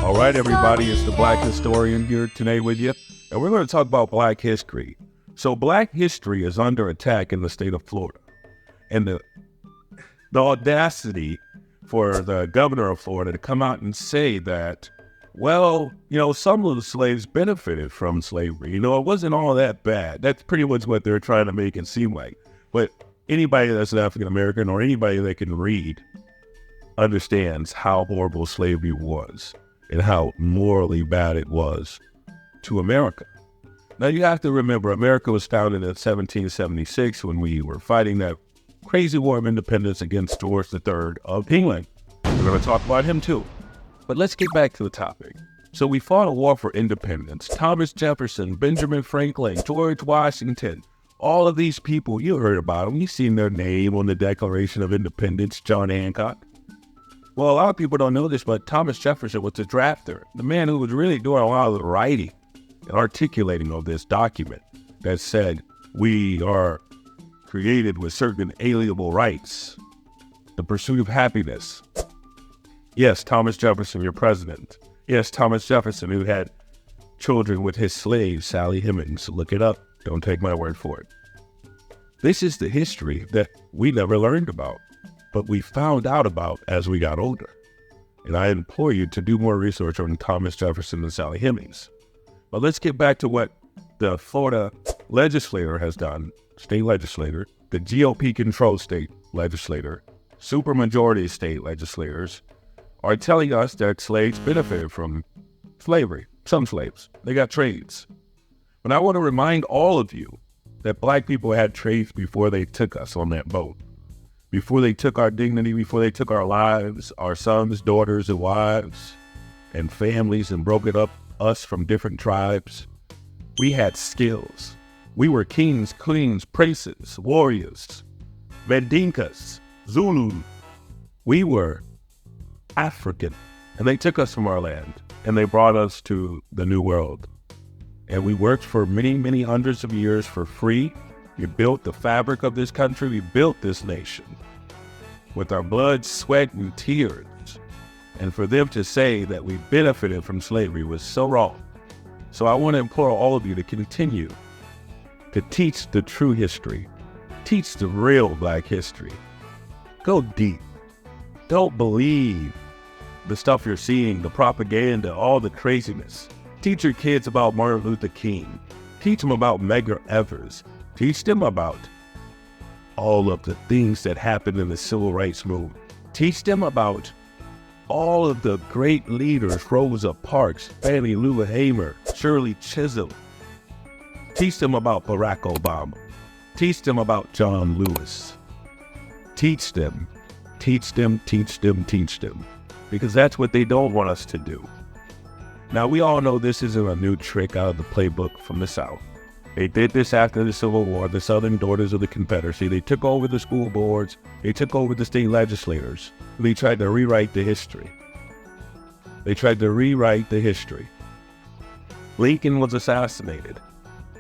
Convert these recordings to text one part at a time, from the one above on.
All right, everybody, it's the Black Historian here today with you, and we're going to talk about Black history. So Black history is under attack in the state of Florida, and the audacity for the governor of Florida to come out and say that, well, some of the slaves benefited from slavery. It wasn't all that bad. That's pretty much what they're trying to make it seem like. But anybody that's an African-American or anybody that can read understands how horrible slavery was and how morally bad it was to America. Now, you have to remember, America was founded in 1776 when we were fighting that crazy war of independence against George III of England. We're going to talk about him too. But let's get back to the topic. So we fought a war for independence. Thomas Jefferson, Benjamin Franklin, George Washington, all of these people, you heard about them. You've seen their name on the Declaration of Independence, John Hancock. Well, a lot of people don't know this, but Thomas Jefferson was the drafter, the man who was really doing a lot of the writing and articulating of this document that said we are created with certain inalienable rights, the pursuit of happiness. Yes, Thomas Jefferson, your president. Yes, Thomas Jefferson, who had children with his slave, Sally Hemings. Look it up. Don't take my word for it. This is the history that we never learned about, but we found out about as we got older. And I implore you to do more research on Thomas Jefferson and Sally Hemings. But let's get back to what the Florida legislator has done, state legislator, the GOP-controlled state legislator, supermajority state legislators, are telling us that slaves benefited from slavery. Some slaves. They got trades. But I want to remind all of you that Black people had trades before they took us on that boat. Before they took our dignity, before they took our lives, our sons, daughters, and wives, and families, and broke it up, us from different tribes, we had skills. We were kings, queens, princes, warriors, Mandinkas, Zulu. We were African, and they took us from our land, and they brought us to the New World. And we worked for many, many hundreds of years for free. We built the fabric of this country. We built this nation with our blood, sweat, and tears. And for them to say that we benefited from slavery was so wrong. So I want to implore all of you to continue to teach the true history. Teach the real Black history. Go deep. Don't believe the stuff you're seeing, the propaganda, all the craziness. Teach your kids about Martin Luther King. Teach them about Medgar Evers. Teach them about all of the things that happened in the Civil Rights Movement. Teach them about all of the great leaders, Rosa Parks, Fannie Lou Hamer, Shirley Chisholm. Teach them about Barack Obama. Teach them about John Lewis. Teach them, teach them, teach them, teach them. Because that's what they don't want us to do. Now, we all know this isn't a new trick out of the playbook from the South. They did this after the Civil War, the Southern Daughters of the Confederacy. They took over the school boards. They took over the state legislators. They tried to rewrite the history. Lincoln was assassinated.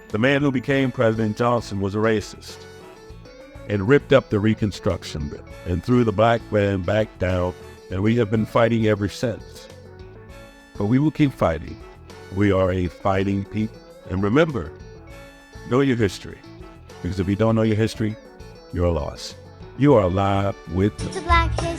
The man who became President Johnson was a racist and ripped up the Reconstruction bill and threw the black man back down, and we have been fighting ever since. But we will keep fighting. We are a fighting people. And remember, know your history, because if you don't know your history, you're lost. You are alive with It's a Black history.